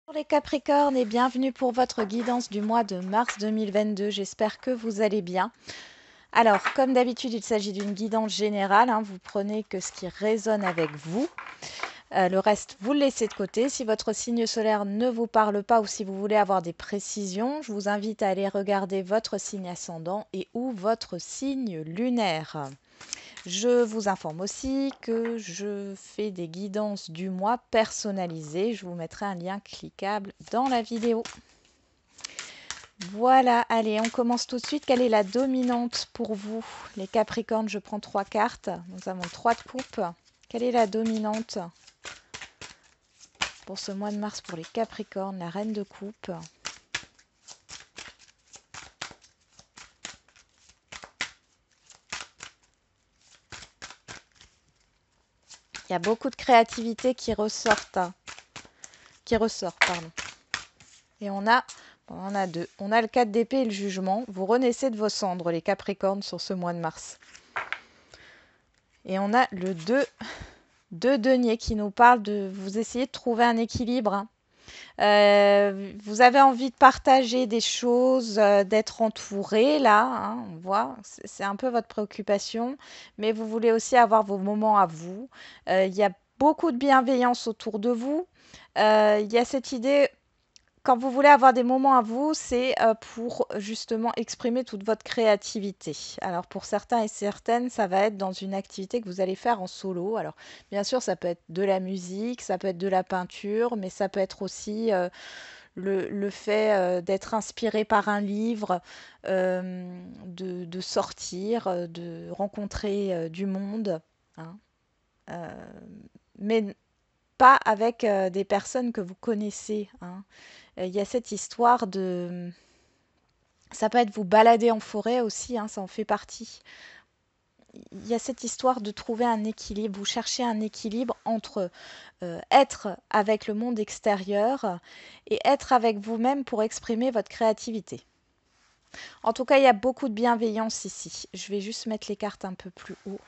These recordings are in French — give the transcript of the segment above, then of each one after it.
Bonjour les Capricornes et bienvenue pour votre guidance du mois de mars 2022. J'espère que vous allez bien. Alors, comme d'habitude, il s'agit d'une guidance générale, hein. Vous prenez que ce qui résonne avec vous. Le reste, vous le laissez de côté. Si votre signe solaire ne vous parle pas ou si vous voulez avoir des précisions, je vous invite à aller regarder votre signe ascendant et ou votre signe lunaire. Je vous informe aussi que je fais des guidances du mois personnalisées. Je vous mettrai un lien cliquable dans la vidéo. Voilà, allez, on commence tout de suite. Quelle est la dominante pour vous, les Capricornes? Je prends 3 cartes. Nous avons 3 de coupe. Quelle est la dominante pour ce mois de mars pour les Capricornes? La reine de coupe. Il y a beaucoup de créativité qui ressortent. Qui ressort, pardon. Et on a deux. On a le 4 d'épée et le jugement. Vous renaissez de vos cendres, les Capricornes, sur ce mois de mars. Et on a le 2 de denier qui nous parle de vous essayer de trouver un équilibre. Vous avez envie de partager des choses, d'être entouré, là, hein, on voit, c'est un peu votre préoccupation, mais vous voulez aussi avoir vos moments à vous. Il y a beaucoup de bienveillance autour de vous. Il y a cette idée, quand vous voulez avoir des moments à vous, c'est pour justement exprimer toute votre créativité. Alors pour certains et certaines, ça va être dans une activité que vous allez faire en solo. Alors bien sûr, ça peut être de la musique, ça peut être de la peinture, mais ça peut être aussi le fait d'être inspiré par un livre, de sortir, de rencontrer du monde, hein. Euh, mais pas avec des personnes que vous connaissez, hein. Il y a cette histoire de... Ça peut être vous balader en forêt aussi, hein, ça en fait partie. Il y a cette histoire de trouver un équilibre. Vous cherchez un équilibre entre être avec le monde extérieur et être avec vous-même pour exprimer votre créativité. En tout cas, il y a beaucoup de bienveillance ici. Je vais juste mettre les cartes un peu plus haut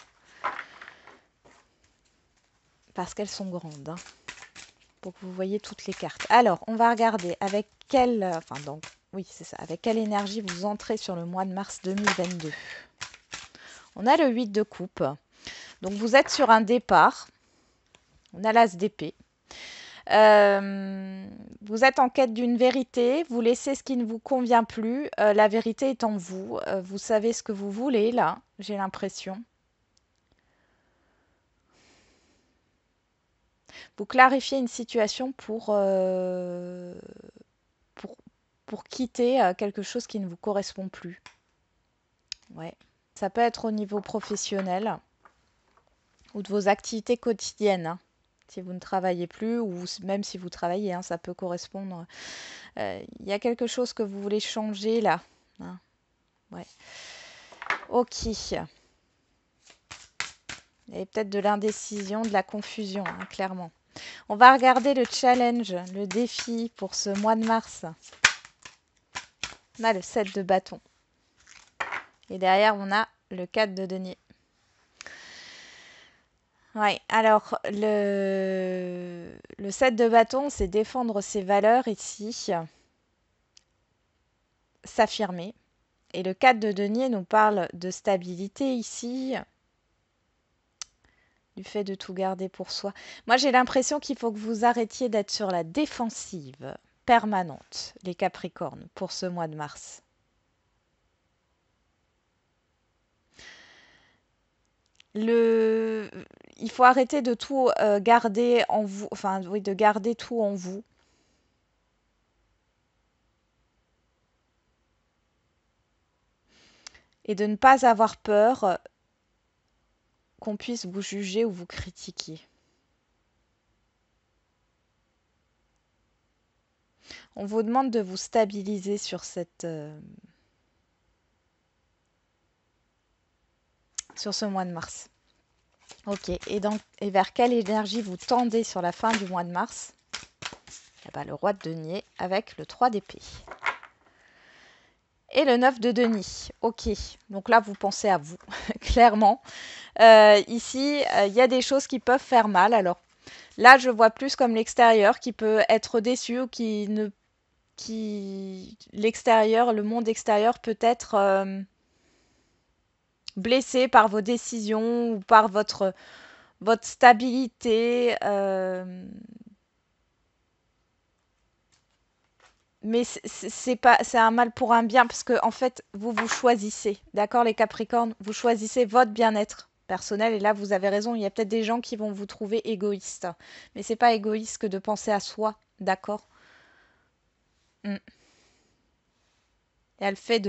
parce qu'elles sont grandes, hein, pour que vous voyez toutes les cartes. Alors, on va regarder avec quelle... Enfin, donc, oui, c'est ça. Avec quelle énergie vous entrez sur le mois de mars 2022. On a le 8 de coupe. Donc, vous êtes sur un départ. On a l'as d'épée. Vous êtes en quête d'une vérité. Vous laissez ce qui ne vous convient plus. La vérité est en vous. Vous savez ce que vous voulez, là, j'ai l'impression. Vous clarifiez une situation pour quitter quelque chose qui ne vous correspond plus. Ouais. Ça peut être au niveau professionnel ou de vos activités quotidiennes, hein. Si vous ne travaillez plus ou même si vous travaillez, hein, ça peut correspondre. Il y a quelque chose que vous voulez changer là, hein. Ouais. Ok. Il y a peut-être de l'indécision, de la confusion, hein, clairement. On va regarder le challenge, le défi pour ce mois de mars. On a le 7 de bâton. Et derrière, on a le 4 de denier. Ouais, alors le 7 de bâton, c'est défendre ses valeurs ici, s'affirmer. Et le 4 de denier nous parle de stabilité ici, du fait de tout garder pour soi. Moi, j'ai l'impression qu'il faut que vous arrêtiez d'être sur la défensive permanente, les Capricornes, pour ce mois de mars. Il faut arrêter de tout garder en vous, enfin oui, de garder tout en vous. Et de ne pas avoir peur qu'on puisse vous juger ou vous critiquer. On vous demande de vous stabiliser sur sur ce mois de mars. Ok, et vers quelle énergie vous tendez sur la fin du mois de mars? Eh ben, le roi de denier avec le 3 d'épée. Et le 9 de denier. Ok, donc là vous pensez à vous, clairement. Ici, il y a des choses qui peuvent faire mal. Alors, Là, je vois plus comme l'extérieur qui peut être déçu ou l'extérieur, le monde extérieur peut être blessé par vos décisions ou par votre stabilité. Mais c'est pas, c'est un mal pour un bien parce que en fait, vous choisissez, d'accord, les Capricornes, vous choisissez votre bien-être personnel. Et là, vous avez raison, il y a peut-être des gens qui vont vous trouver égoïste, mais c'est pas égoïste que de penser à soi, d'accord. Mm. Il y a le fait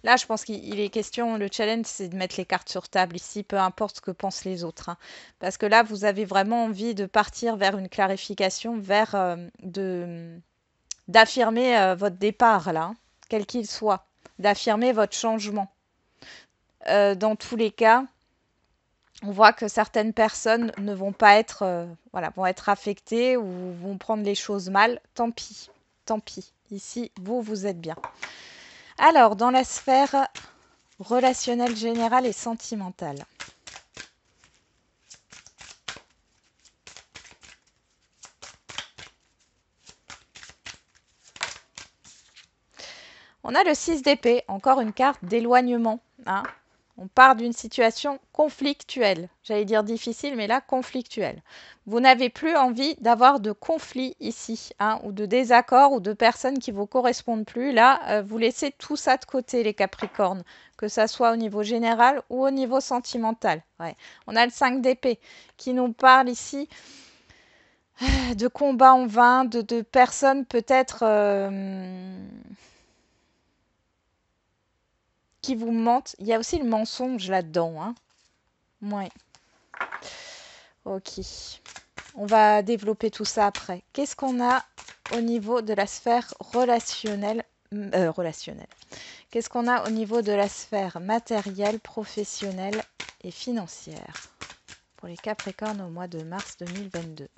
Là, je pense qu'il est question, le challenge, c'est de mettre les cartes sur table ici, peu importe ce que pensent les autres, hein. Parce que là, vous avez vraiment envie de partir vers une clarification, vers d'affirmer votre départ, là, hein, quel qu'il soit, d'affirmer votre changement. Dans tous les cas, on voit que certaines personnes ne vont pas être, voilà, vont être affectées ou vont prendre les choses mal. Tant pis, tant pis. Ici, vous êtes bien. Alors, dans la sphère relationnelle générale et sentimentale. On a le 6 d'épée, encore une carte d'éloignement, hein. On part d'une situation conflictuelle. J'allais dire difficile, mais là, conflictuelle. Vous n'avez plus envie d'avoir de conflits ici, hein, ou de désaccords, ou de personnes qui ne vous correspondent plus. Là, vous laissez tout ça de côté, les Capricornes, que ça soit au niveau général ou au niveau sentimental. Ouais. On a le 5 d'épée qui nous parle ici de combats en vain, de personnes peut-être qui vous mentent. Il y a aussi le mensonge là-dedans, hein. Ouais. Ok. On va développer tout ça après. Qu'est-ce qu'on a au niveau de la sphère relationnelle, relationnelle. Qu'est-ce qu'on a au niveau de la sphère matérielle, professionnelle et financière pour les Capricornes au mois de mars 2022?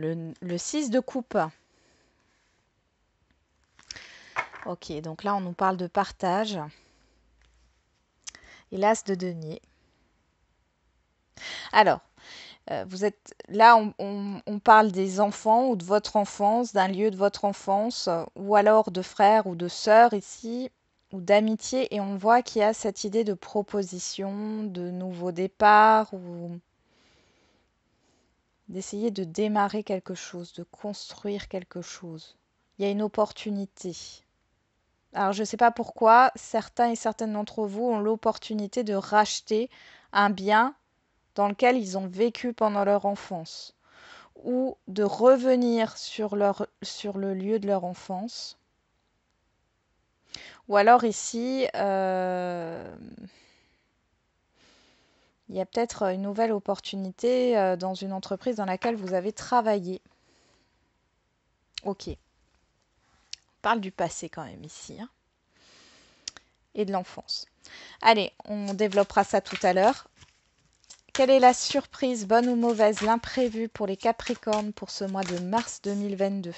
Le 6 de coupe. Ok, donc là on nous parle de partage. Et l'as de denier. Alors, vous êtes là, on parle des enfants ou de votre enfance, d'un lieu de votre enfance, ou alors de frères ou de sœurs ici, ou d'amitié, et on voit qu'il y a cette idée de proposition, de nouveau départ, ou d'essayer de démarrer quelque chose, de construire quelque chose. Il y a une opportunité. Alors je ne sais pas pourquoi, certains et certaines d'entre vous ont l'opportunité de racheter un bien dans lequel ils ont vécu pendant leur enfance, ou de revenir sur le lieu de leur enfance. Ou alors ici, il y a peut-être une nouvelle opportunité dans une entreprise dans laquelle vous avez travaillé. Ok. On parle du passé quand même ici, hein, et de l'enfance. Allez, on développera ça tout à l'heure. Quelle est la surprise, bonne ou mauvaise, l'imprévu pour les Capricornes pour ce mois de mars 2022?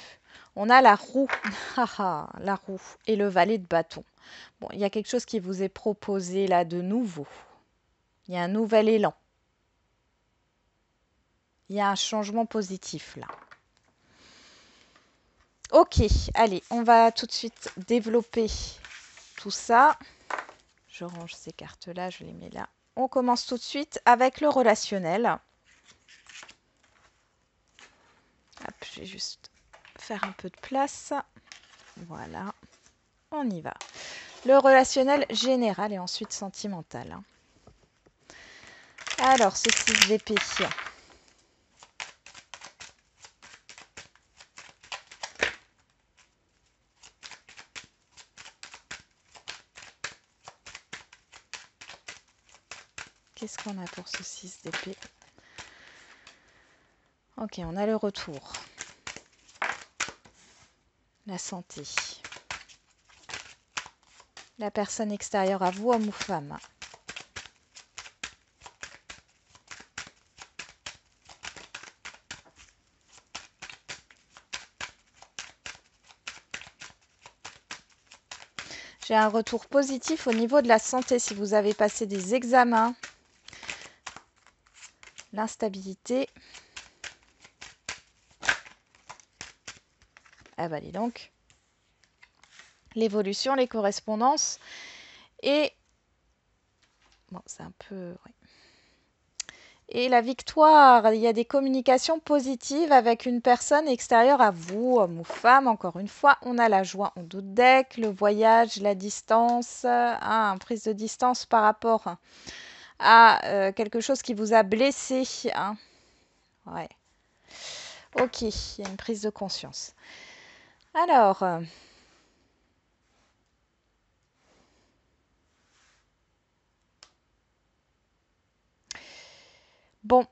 On a la roue, la roue et le valet de bâton. Bon, il y a quelque chose qui vous est proposé là de nouveau. Il y a un nouvel élan. Il y a un changement positif là. Ok, allez, on va tout de suite développer tout ça. Je range ces cartes-là, je les mets là. On commence tout de suite avec le relationnel. Hop, je vais juste faire un peu de place. Voilà, on y va. Le relationnel général et ensuite sentimental. Alors, ce 6 d'épée. Qu'est-ce qu'on a pour ce 6 d'épée? Ok, on a le retour. La santé. La personne extérieure à vous, homme ou femme. J'ai un retour positif au niveau de la santé si vous avez passé des examens. L'instabilité. Ah bah dis donc. L'évolution, les correspondances. Et... Bon, c'est un peu... ouais. Et la victoire, il y a des communications positives avec une personne extérieure à vous, homme ou femme. Encore une fois, on a la joie en doute deck, le voyage, la distance, une prise de distance par rapport à quelque chose qui vous a blessé. Hein. Ouais. Ok, il y a une prise de conscience. Alors... bon,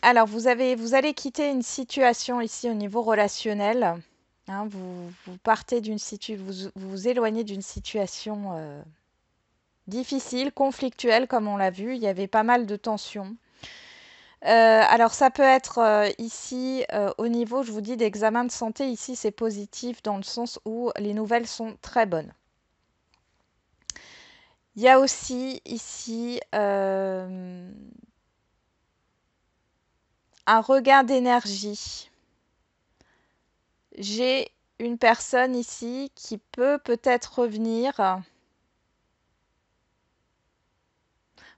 alors vous allez quitter une situation ici au niveau relationnel. Hein, vous partez d'une situation, vous éloignez d'une situation difficile, conflictuelle, comme on l'a vu. Il y avait pas mal de tensions. Alors ça peut être ici au niveau, je vous dis, d'examen de santé. Ici, c'est positif dans le sens où les nouvelles sont très bonnes. Il y a aussi ici un regain d'énergie. J'ai une personne ici qui peut-être revenir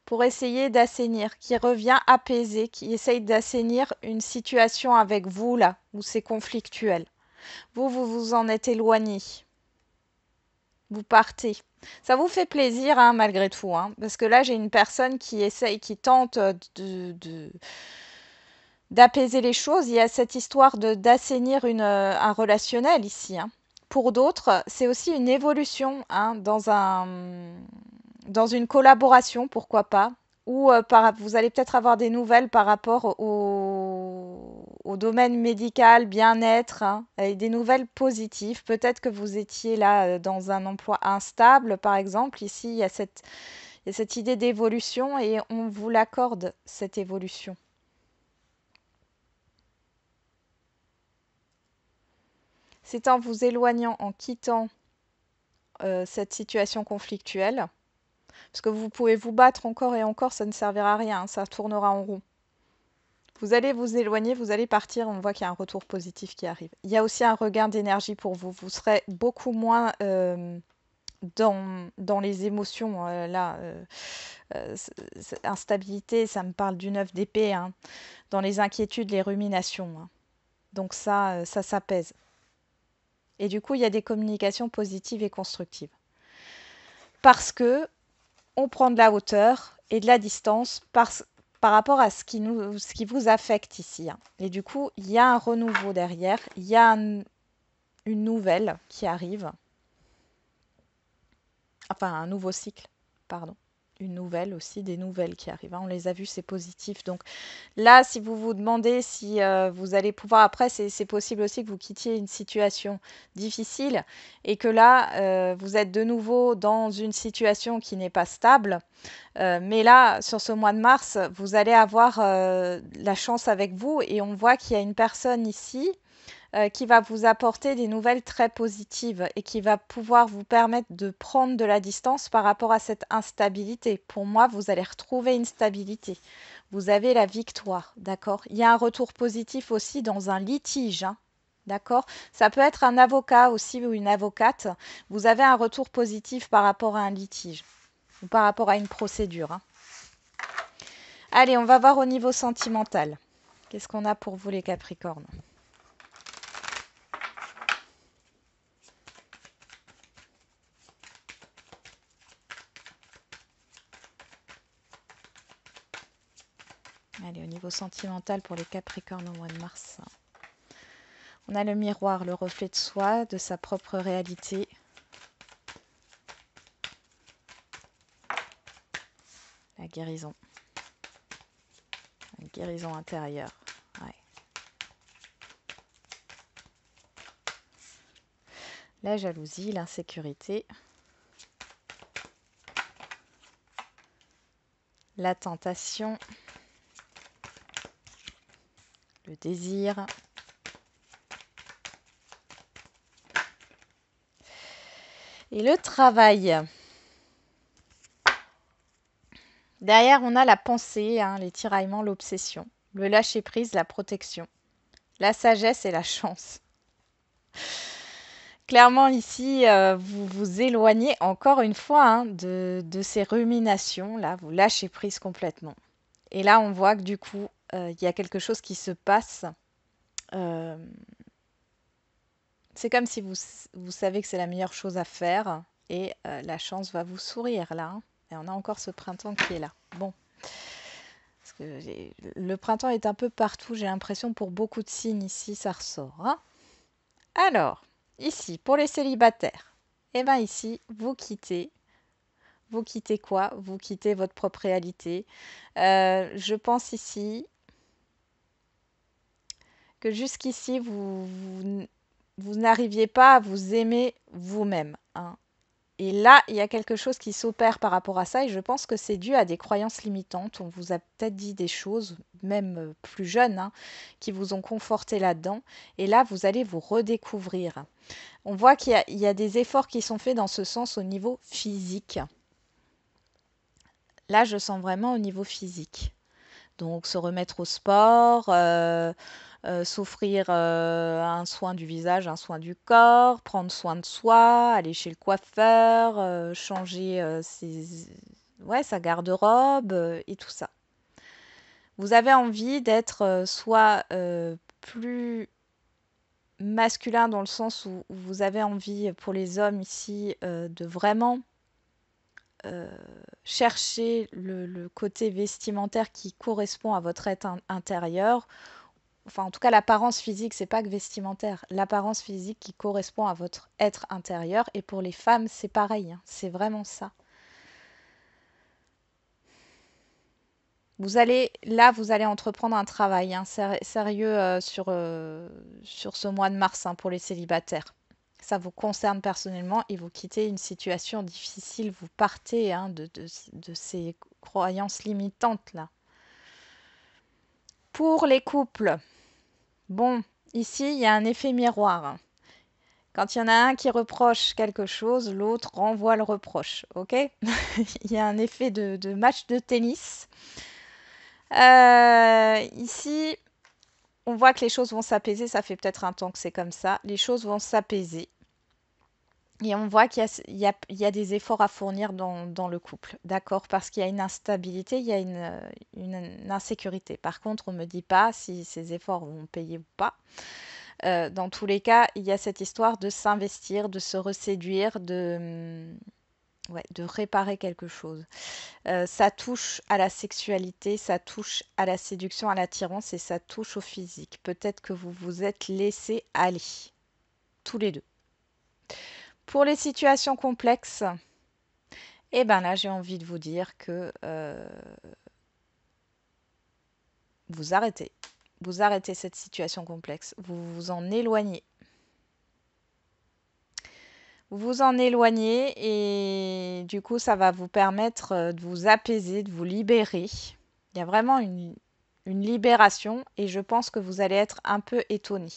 pour essayer d'assainir, qui revient apaisé, qui essaye d'assainir une situation avec vous là, où c'est conflictuel. Vous vous en êtes éloigné. Vous partez. Ça vous fait plaisir hein, malgré tout, hein, parce que là j'ai une personne qui essaye, qui tente d'apaiser les choses. Il y a cette histoire d'assainir un relationnel ici. Hein. Pour d'autres, c'est aussi une évolution hein, dans une collaboration, pourquoi pas. Ou vous allez peut-être avoir des nouvelles par rapport au domaine médical, bien-être, hein, et des nouvelles positives. Peut-être que vous étiez là dans un emploi instable, par exemple. Ici, il y a cette idée d'évolution et on vous l'accorde, cette évolution. C'est en vous éloignant, en quittant cette situation conflictuelle, parce que vous pouvez vous battre encore et encore, ça ne servira à rien, hein, ça tournera en rond. Vous allez vous éloigner, vous allez partir, on voit qu'il y a un retour positif qui arrive. Il y a aussi un regain d'énergie pour vous, vous serez beaucoup moins dans les émotions, instabilité, ça me parle du 9 d'épée, hein, dans les inquiétudes, les ruminations. Hein. Donc ça s'apaise. Et du coup, il y a des communications positives et constructives. Parce que on prend de la hauteur et de la distance par rapport à ce qui vous affecte ici. Hein. Et du coup, il y a un renouveau derrière, il y a une nouvelle qui arrive. Enfin, un nouveau cycle, pardon. Une nouvelle aussi, des nouvelles qui arrivent. Hein. On les a vues, c'est positif. Donc là, si vous vous demandez si vous allez pouvoir, après, c'est possible aussi que vous quittiez une situation difficile et que là, vous êtes de nouveau dans une situation qui n'est pas stable. Mais là, sur ce mois de mars, vous allez avoir la chance avec vous et on voit qu'il y a une personne ici qui va vous apporter des nouvelles très positives et qui va pouvoir vous permettre de prendre de la distance par rapport à cette instabilité. Pour moi, vous allez retrouver une stabilité. Vous avez la victoire, d'accord? Il y a un retour positif aussi dans un litige, hein, d'accord? Ça peut être un avocat aussi ou une avocate. Vous avez un retour positif par rapport à un litige ou par rapport à une procédure. Hein. Allez, on va voir au niveau sentimental. Qu'est-ce qu'on a pour vous les Capricornes ? Allez, au niveau sentimental pour les Capricornes au mois de mars. On a le miroir, le reflet de soi, de sa propre réalité. La guérison. La guérison intérieure. Ouais. La jalousie, l'insécurité. La tentation. Le désir. Et le travail. Derrière, on a la pensée, hein, les tiraillements, l'obsession, le lâcher-prise, la protection, la sagesse et la chance. Clairement, ici, vous vous éloignez encore une fois hein, de ces ruminations. Là, vous lâchez prise complètement. Et là, on voit que du coup, il y a quelque chose qui se passe. C'est comme si vous savez que c'est la meilleure chose à faire et la chance va vous sourire là. Hein. Et on a encore ce printemps qui est là. Bon. Parce que le printemps est un peu partout, j'ai l'impression, pour beaucoup de signes ici, ça ressort. Hein. Alors, ici, pour les célibataires, eh bien ici, vous quittez. Vous quittez quoi? Vous quittez votre propre réalité. Je pense ici que jusqu'ici, vous n'arriviez pas à vous aimer vous-même. Hein. Et là, il y a quelque chose qui s'opère par rapport à ça, et je pense que c'est dû à des croyances limitantes. On vous a peut-être dit des choses, même plus jeunes, hein, qui vous ont conforté là-dedans. Et là, vous allez vous redécouvrir. On voit qu'il y a des efforts qui sont faits dans ce sens au niveau physique. Là, je sens vraiment au niveau physique. Donc, se remettre au sport, s'offrir un soin du visage, un soin du corps, prendre soin de soi, aller chez le coiffeur, changer ouais, sa garde-robe et tout ça. Vous avez envie d'être soit plus masculin dans le sens où vous avez envie pour les hommes ici de vraiment chercher le côté vestimentaire qui correspond à votre être intérieur. Enfin, en tout cas, l'apparence physique, c'est pas que vestimentaire. L'apparence physique qui correspond à votre être intérieur. Et pour les femmes, c'est pareil. Hein, c'est vraiment ça. Vous allez entreprendre un travail hein, sérieux sur ce mois de mars hein, pour les célibataires. Ça vous concerne personnellement et vous quittez une situation difficile. Vous partez hein, de ces croyances limitantes là. Pour les couples, bon, ici, il y a un effet miroir. Quand il y en a un qui reproche quelque chose, l'autre renvoie le reproche. Ok? Il y a un effet de match de tennis. Ici, on voit que les choses vont s'apaiser. Ça fait peut-être un temps que c'est comme ça. Les choses vont s'apaiser. Et on voit qu'il y a des efforts à fournir dans le couple. D'accord? Parce qu'il y a une instabilité, il y a une insécurité. Par contre, on ne me dit pas si ces efforts vont payer ou pas. Dans tous les cas, il y a cette histoire de s'investir, de se reséduire, ouais, de réparer quelque chose. Ça touche à la sexualité, ça touche à la séduction, à l'attirance et ça touche au physique. Peut-être que vous vous êtes laissé aller, tous les deux. Pour les situations complexes, eh ben là, j'ai envie de vous dire que vous arrêtez. Vous arrêtez cette situation complexe. Vous vous en éloignez. Vous vous en éloignez et du coup, ça va vous permettre de vous apaiser, de vous libérer. Il y a vraiment une libération et je pense que vous allez être un peu étonné.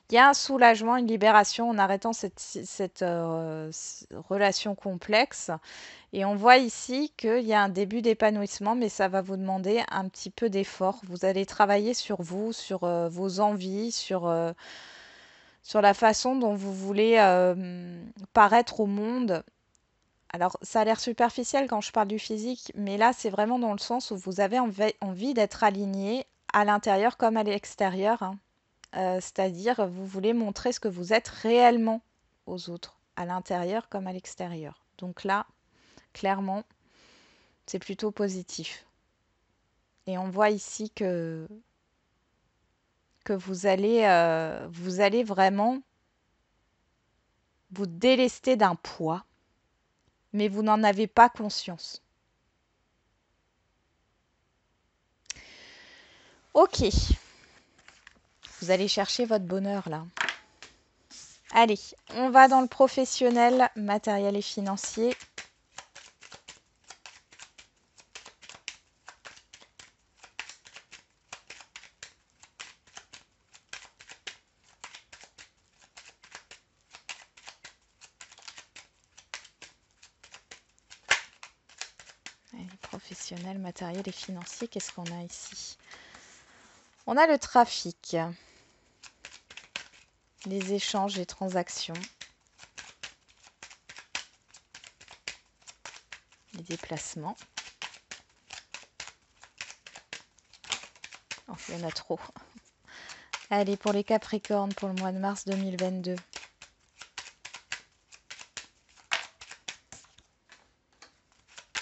Il y a un soulagement, une libération en arrêtant cette relation complexe. Et on voit ici qu'il y a un début d'épanouissement, mais ça va vous demander un petit peu d'effort. Vous allez travailler sur vous, sur vos envies, sur la façon dont vous voulez paraître au monde. Alors, ça a l'air superficiel quand je parle du physique, mais là, c'est vraiment dans le sens où vous avez envie d'être aligné à l'intérieur comme à l'extérieur. Hein. C'est-à-dire, vous voulez montrer ce que vous êtes réellement aux autres, à l'intérieur comme à l'extérieur. Donc là, clairement, c'est plutôt positif. Et on voit ici que vous allez vraiment vous délester d'un poids, mais vous n'en avez pas conscience. Ok, vous allez chercher votre bonheur là. Allez, on va dans le professionnel, matériel et financier. professionnel, matériel et financier. Qu'est-ce qu'on a ici? On a le trafic, les échanges, les transactions, les déplacements. Oh, il y en a trop. Allez, pour les Capricornes, pour le mois de mars 2022.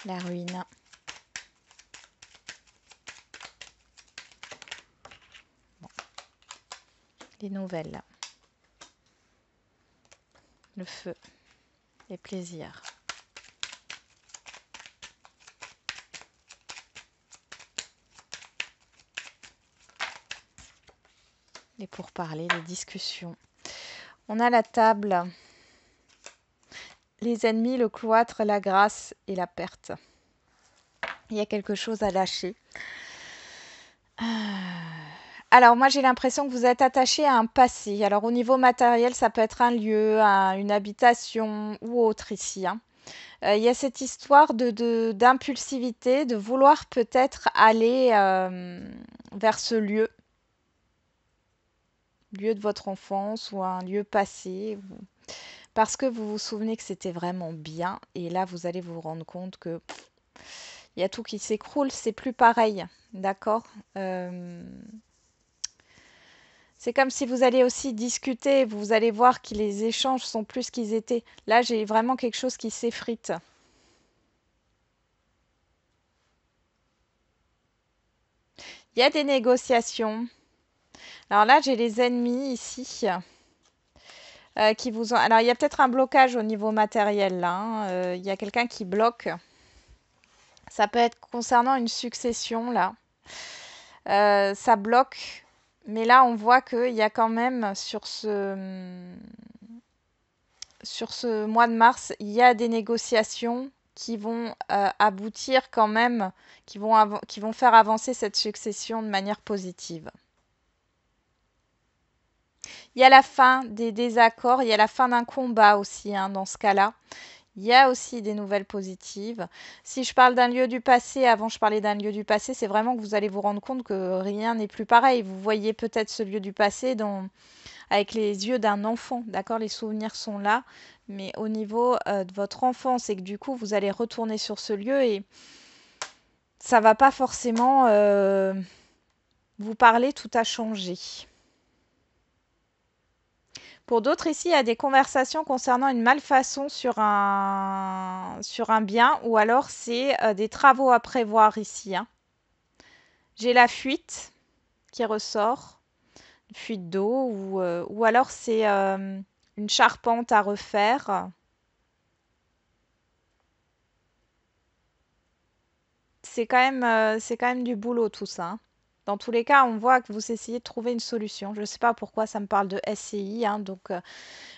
La ruine. Bon. Les nouvelles, là. Le feu. Les plaisirs. Les pourparlers, les discussions. On a la table. Les ennemis, le cloître, la grâce et la perte. Il y a quelque chose à lâcher. Alors moi j'ai l'impression que vous êtes attaché à un passé. Alors au niveau matériel, ça peut être un lieu, une habitation ou autre ici. Hein. Il y a cette histoire d'impulsivité, de vouloir peut-être aller vers ce lieu de votre enfance ou un lieu passé. Parce que vous vous souvenez que c'était vraiment bien. Et là, vous allez vous rendre compte que il y a tout qui s'écroule. C'est plus pareil. D'accord C'est comme si vous allez aussi discuter. Vous allez voir que les échanges sont plus qu'ils étaient. Là, j'ai vraiment quelque chose qui s'effrite. Il y a des négociations. Alors là, j'ai les ennemis ici. Qui vous ont... Alors, il y a peut-être un blocage au niveau matériel, là. Hein. Il y a quelqu'un qui bloque. Ça peut être concernant une succession, là. Ça bloque. Mais là, on voit qu'il y a quand même, sur ce mois de mars, il y a des négociations qui vont aboutir quand même, qui vont faire avancer cette succession de manière positive. Il y a la fin des désaccords, il y a la fin d'un combat aussi hein, dans ce cas-là. Il y a aussi des nouvelles positives. Si je parle d'un lieu du passé, avant je parlais d'un lieu du passé, c'est vraiment que vous allez vous rendre compte que rien n'est plus pareil. Vous voyez peut-être ce lieu du passé avec les yeux d'un enfant, d'accord? Les souvenirs sont là, mais au niveau de votre enfance et que du coup vous allez retourner sur ce lieu et ça va pas forcément vous parler, tout a changé. Pour d'autres ici, il y a des conversations concernant une malfaçon sur un bien ou alors c'est des travaux à prévoir ici. Hein. J'ai la fuite qui ressort, une fuite d'eau ou alors c'est une charpente à refaire. C'est quand même du boulot tout ça. Hein. Dans tous les cas, on voit que vous essayez de trouver une solution. Je ne sais pas pourquoi ça me parle de SCI. Hein, donc,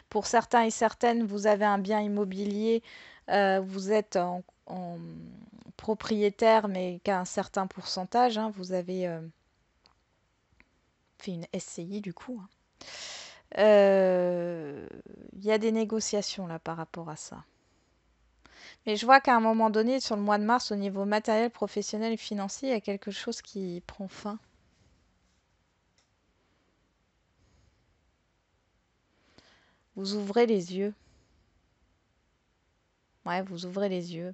pour certains et certaines, vous avez un bien immobilier, vous êtes en propriétaire, mais qu'à un certain pourcentage. Hein, vous avez fait une SCI du coup. Hein. Il y a des négociations là par rapport à ça. Mais je vois qu'à un moment donné, sur le mois de mars, au niveau matériel, professionnel et financier, il y a quelque chose qui prend fin. Vous ouvrez les yeux. Ouais, vous ouvrez les yeux.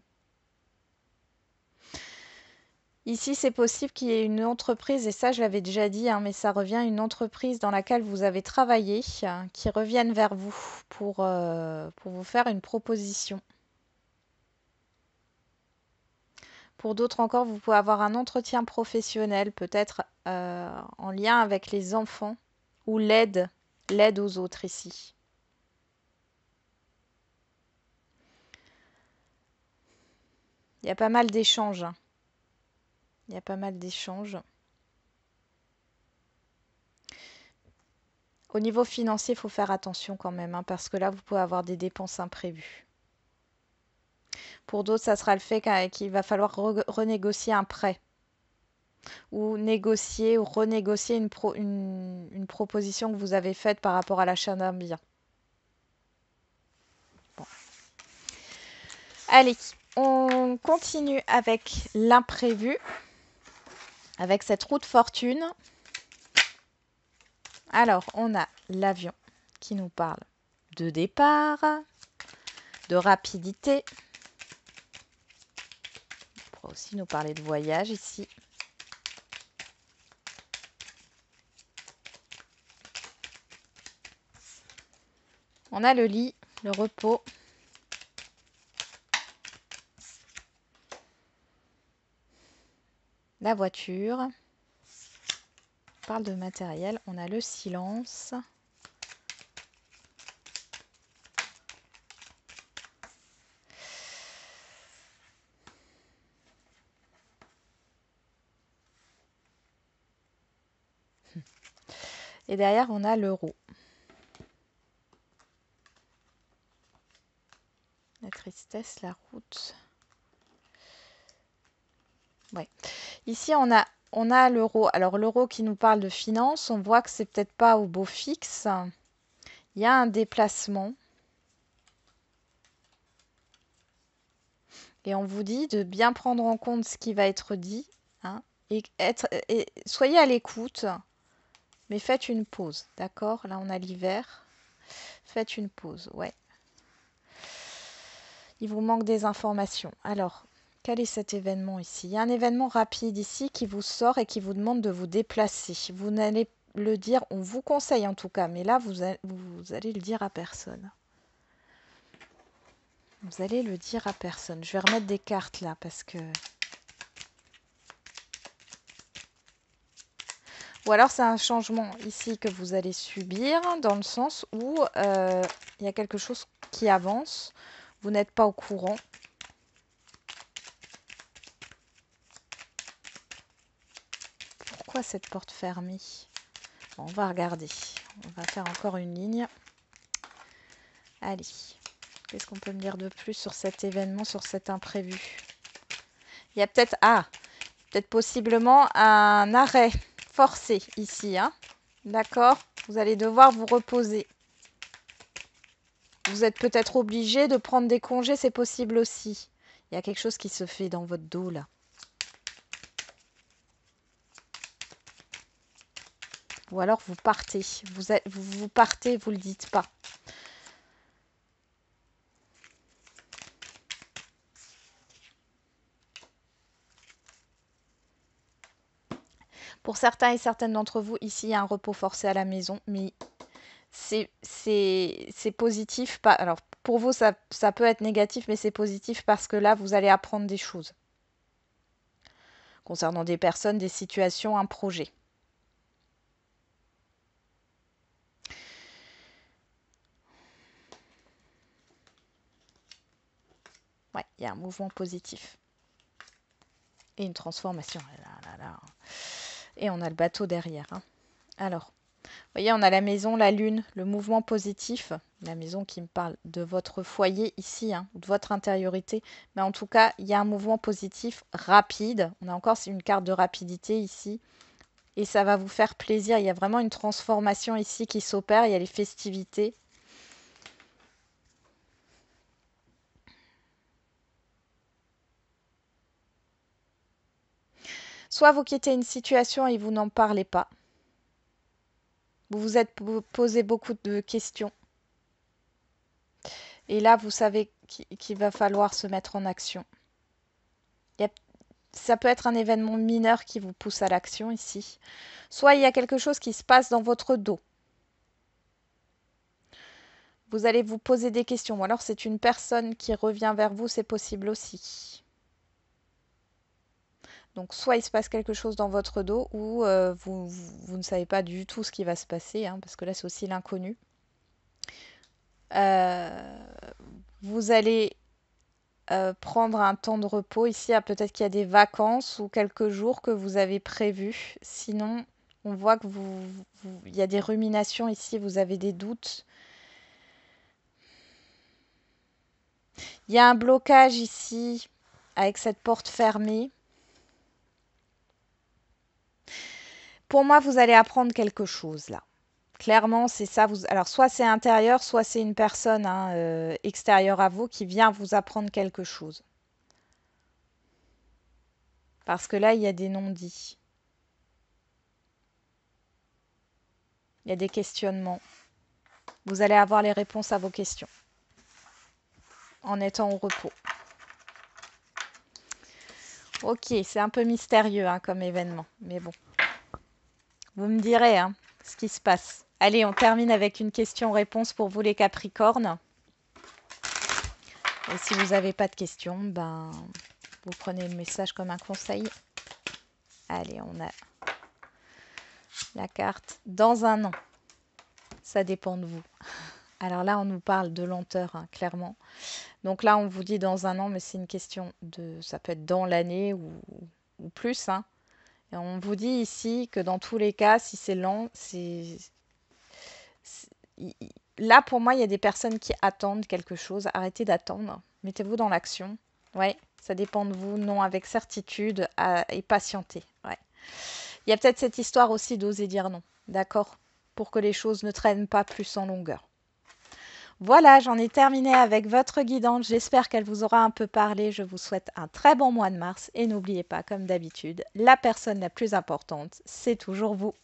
Ici, c'est possible qu'il y ait une entreprise, et ça je l'avais déjà dit, hein, mais ça revient, une entreprise dans laquelle vous avez travaillé, qui revienne vers vous pour vous faire une proposition. Pour d'autres encore, vous pouvez avoir un entretien professionnel, peut-être en lien avec les enfants ou l'aide aux autres ici. Il y a pas mal d'échanges. Il y a pas mal d'échanges. Au niveau financier, il faut faire attention quand même, hein, parce que là, vous pouvez avoir des dépenses imprévues. Pour d'autres, ça sera le fait qu'il va falloir renégocier un prêt. Ou négocier ou renégocier une proposition que vous avez faite par rapport à l'achat d'un bien. Bon. Allez, On continue avec l'imprévu, avec cette roue de fortune. Alors, on a l'avion qui nous parle de départ, de rapidité. On pourrait aussi nous parler de voyage ici. On a le lit, le repos. La voiture. On parle de matériel. On a le silence. Et derrière, on a l'euro. La tristesse, la route. Ouais. Ici, on a l'euro. Alors, l'euro qui nous parle de finance, on voit que c'est peut-être pas au beau fixe. Il y a un déplacement. Et on vous dit de bien prendre en compte ce qui va être dit. Hein, et soyez à l'écoute, mais faites une pause. D'accord? Là, on a l'hiver. Faites une pause, ouais. Il vous manque des informations. Alors, quel est cet événement ici? Il y a un événement rapide ici qui vous sort et qui vous demande de vous déplacer. Vous n'allez le dire, on vous conseille en tout cas, mais là, vous allez le dire à personne. Vous allez le dire à personne. Je vais remettre des cartes là parce que... Ou alors c'est un changement ici que vous allez subir dans le sens où il y a quelque chose qui avance. Vous n'êtes pas au courant. Pourquoi cette porte fermée? Bon, on va regarder. On va faire encore une ligne. Allez. Qu'est-ce qu'on peut me dire de plus sur cet événement, sur cet imprévu? Il y a peut-être... Ah, peut-être possiblement un arrêt forcé ici. Hein. D'accord? Vous allez devoir vous reposer. Vous êtes peut-être obligé de prendre des congés, c'est possible aussi. Il y a quelque chose qui se fait dans votre dos là. Ou alors vous partez. Vous partez, vous ne le dites pas. Pour certains et certaines d'entre vous, ici, il y a un repos forcé à la maison, mais c'est positif. Alors, pour vous, ça peut être négatif, mais c'est positif parce que là, vous allez apprendre des choses concernant des personnes, des situations, un projet. Ouais, il y a un mouvement positif. Et une transformation. Là, là, là. Et on a le bateau derrière. Hein. Alors, vous voyez, on a la maison, la lune, le mouvement positif. La maison qui me parle de votre foyer ici, hein, de votre intériorité. Mais en tout cas, il y a un mouvement positif rapide. On a encore une carte de rapidité ici. Et ça va vous faire plaisir. Il y a vraiment une transformation ici qui s'opère. Il y a les festivités. Soit vous quittez une situation et vous n'en parlez pas. Vous vous êtes posé beaucoup de questions. Et là, vous savez qu'il va falloir se mettre en action. Ça peut être un événement mineur qui vous pousse à l'action ici. Soit il y a quelque chose qui se passe dans votre dos. Vous allez vous poser des questions. Ou alors c'est une personne qui revient vers vous, c'est possible aussi. Donc soit il se passe quelque chose dans votre dos ou vous ne savez pas du tout ce qui va se passer, hein, parce que là c'est aussi l'inconnu. Vous allez prendre un temps de repos ici. Peut-être qu'il y a des vacances ou quelques jours que vous avez prévus. Sinon, on voit que il y a des ruminations ici, vous avez des doutes. Il y a un blocage ici avec cette porte fermée. Pour moi, vous allez apprendre quelque chose là. Clairement, c'est ça. Alors, soit c'est intérieur, soit c'est une personne extérieure à vous qui vient vous apprendre quelque chose. Parce que là, il y a des non-dits. Il y a des questionnements. Vous allez avoir les réponses à vos questions en étant au repos. Ok, c'est un peu mystérieux hein, comme événement, mais bon. Vous me direz hein, ce qui se passe. Allez, on termine avec une question-réponse pour vous les Capricornes. Et si vous n'avez pas de questions, ben, vous prenez le message comme un conseil. Allez, on a la carte dans un an. Ça dépend de vous. Alors là, on nous parle de lenteur, hein, clairement. Donc là, on vous dit dans un an, mais c'est une question de... Ça peut être dans l'année ou plus. Hein. Et on vous dit ici que dans tous les cas, si c'est lent, là, pour moi, il y a des personnes qui attendent quelque chose. Arrêtez d'attendre. Mettez-vous dans l'action. Ouais, ça dépend de vous. Non, avec certitude et patienter. Ouais. Il y a peut-être cette histoire aussi d'oser dire non. D'accord? Pour que les choses ne traînent pas plus en longueur. Voilà, j'en ai terminé avec votre guidance. J'espère qu'elle vous aura un peu parlé. Je vous souhaite un très bon mois de mars. Et n'oubliez pas, comme d'habitude, la personne la plus importante, c'est toujours vous.